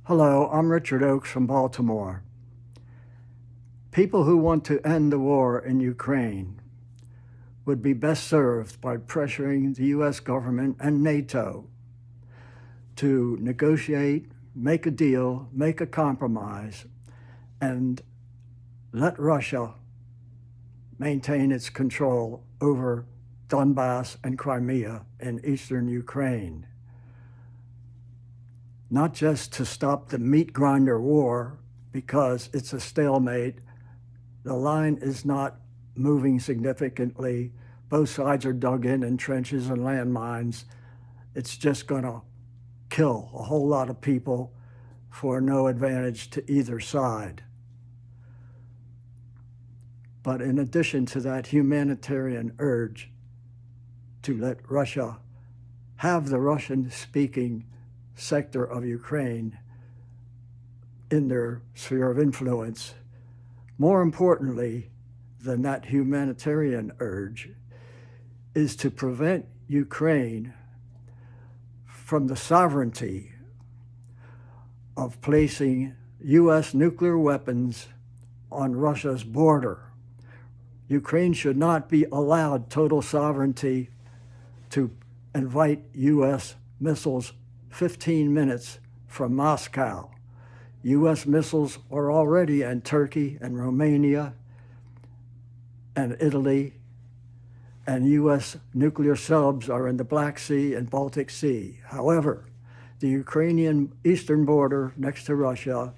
Hello, I'm Richard Ochs from Baltimore. People who want to end the war in Ukraine would be best served by pressuring the US government and NATO to negotiate, make a deal, make a compromise, and let Russia maintain its control over Donbass and Crimea in eastern Ukraine. Not just to stop the meat grinder war, because it's a stalemate. The line is not moving significantly. Both sides are dug in trenches and landmines. It's just going to kill a whole lot of people for no advantage to either side. But in addition to that humanitarian urge to let Russia have the Russian-speaking sector of Ukraine in their sphere of influence, more importantly than that humanitarian urge is to prevent Ukraine from the sovereignty of placing US nuclear weapons on Russia's border. Ukraine should not be allowed total sovereignty to invite US missiles 15 minutes from Moscow. US missiles are already in Turkey and Romania and Italy, and US nuclear subs are in the Black Sea and Baltic Sea. However, the Ukrainian eastern border next to Russia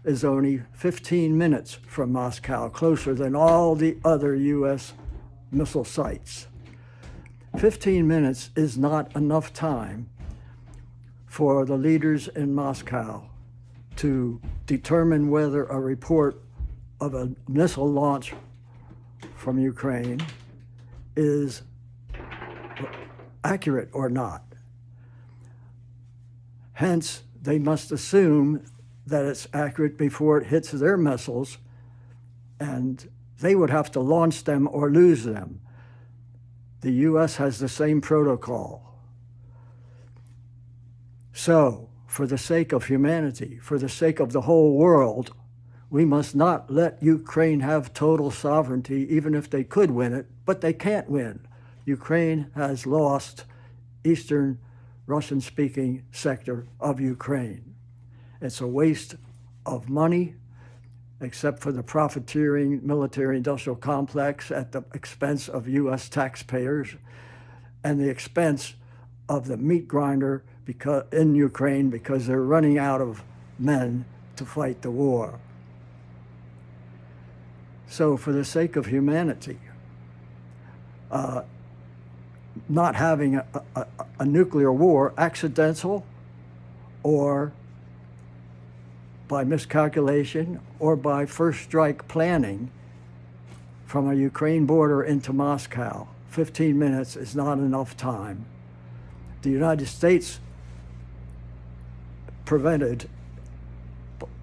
is only 15 minutes from Moscow, closer than all the other US missile sites. 15 minutes is not enough time for the leaders in Moscow to determine whether a report of a missile launch from Ukraine is accurate or not. Hence, they must assume that it's accurate before it hits their missiles, and they would have to launch them or lose them. The US has the same protocol. So, for the sake of humanity, for the sake of the whole world, we must not let Ukraine have total sovereignty, even if they could win it, but they can't win. Ukraine has lost eastern Russian-speaking sector of Ukraine. It's a waste of money, except for the profiteering military-industrial complex at the expense of US taxpayers and the expense of the meat grinder in Ukraine, because they're running out of men to fight the war. So for the sake of humanity, not having a nuclear war, accidental or by miscalculation or by first strike planning from a Ukraine border into Moscow, 15 minutes is not enough time. The United States prevented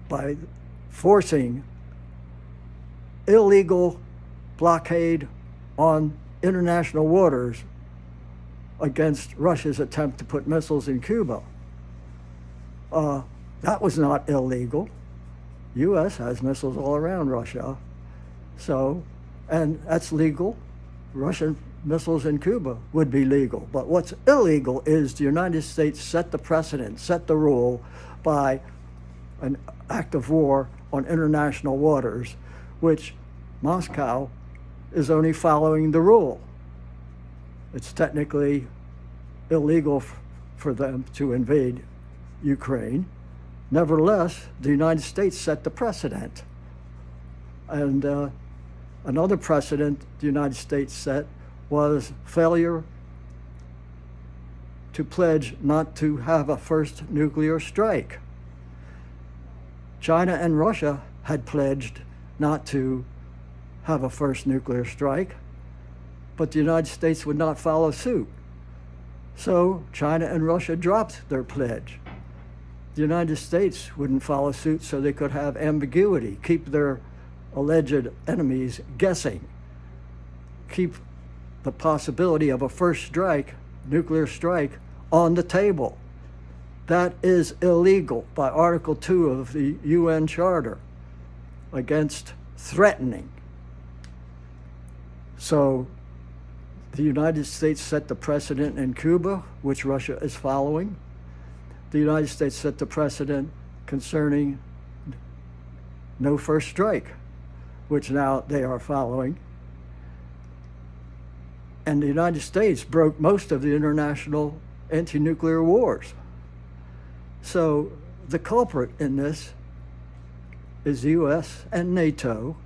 by forcing illegal blockade on international waters against Russia's attempt to put missiles in Cuba. That was not illegal. US has missiles all around Russia. And that's legal. Russian missiles in Cuba would be legal. But what's illegal is the United States set the precedent, set the rule by an act of war on international waters, which Moscow is only following the rule. It's technically illegal for them to invade Ukraine. Nevertheless, the United States set the precedent. And another precedent the United States set was failure to pledge not to have a first nuclear strike. China and Russia had pledged not to have a first nuclear strike, but the United States would not follow suit. So China and Russia dropped their pledge. The United States wouldn't follow suit, so they could have ambiguity, keep their alleged enemies guessing, keep the possibility of a first strike, nuclear strike, on the table. That is illegal by Article 2 of the UN Charter against threatening. So the United States set the precedent in Cuba, which Russia is following. The United States set the precedent concerning no first strike, which now they are following. And the United States broke most of the international anti-nuclear wars. So the culprit in this is the US and NATO.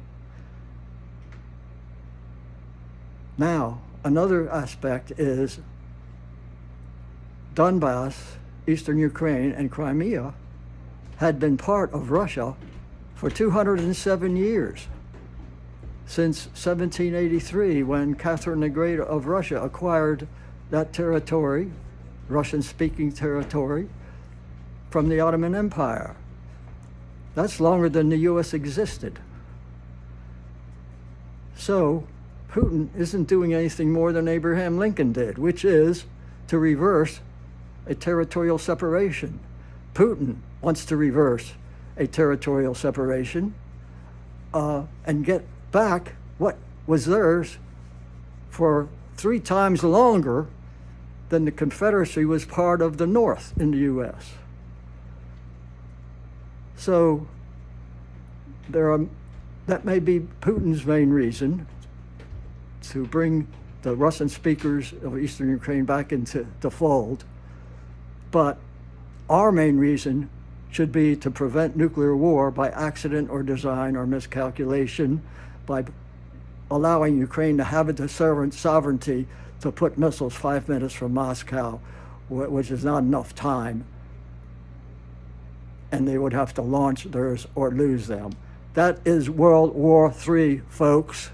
Now, another aspect is Donbass, Eastern Ukraine, and Crimea had been part of Russia for 207 years, since 1783, when Catherine the Great of Russia acquired that territory, Russian-speaking territory, from the Ottoman Empire. That's longer than the US existed. So Putin isn't doing anything more than Abraham Lincoln did, which is to reverse a territorial separation. Putin wants to reverse a territorial separation and get back what was theirs for 3 times longer than the Confederacy was part of the North in the US. So that may be Putin's main reason to bring the Russian speakers of Eastern Ukraine back into the fold. But our main reason should be to prevent nuclear war by accident or design or miscalculation, by allowing Ukraine to have the sovereignty to put missiles 5 minutes from Moscow, which is not enough time, and they would have to launch theirs or lose them. That is World War III, folks.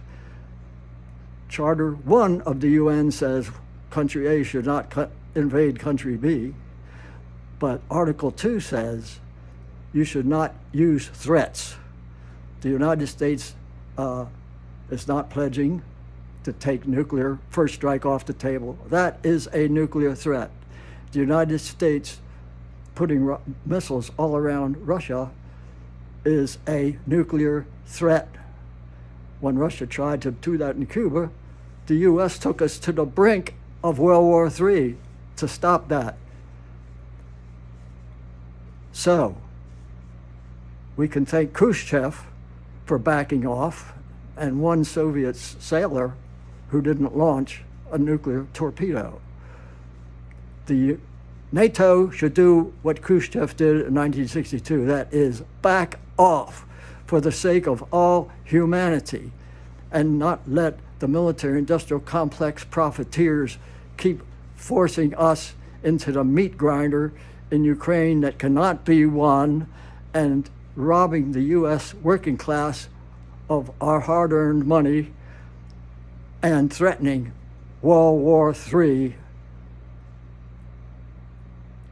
Charter 1 of the UN says country A should not invade country B, but Article 2 says you should not use threats. The United States is not pledging to take nuclear first strike off the table. That is a nuclear threat. The United States putting missiles all around Russia is a nuclear threat. When Russia tried to do that in Cuba, the US took us to the brink of World War III to stop that. So we can thank Khrushchev for backing off, and one Soviet sailor who didn't launch a nuclear torpedo. The NATO should do what Khrushchev did in 1962, that is, back off for the sake of all humanity, and not let the military-industrial complex profiteers keep forcing us into the meat grinder in Ukraine that cannot be won, and robbing the US working class of our hard-earned money and threatening World War III.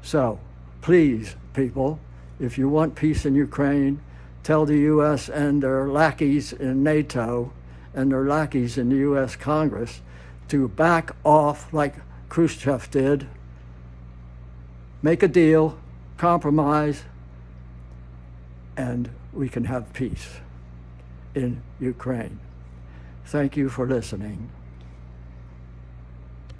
So please, people, if you want peace in Ukraine, tell the US and their lackeys in NATO and their lackeys in the US Congress to back off like Khrushchev did, make a deal, compromise, and we can have peace in Ukraine. Thank you for listening.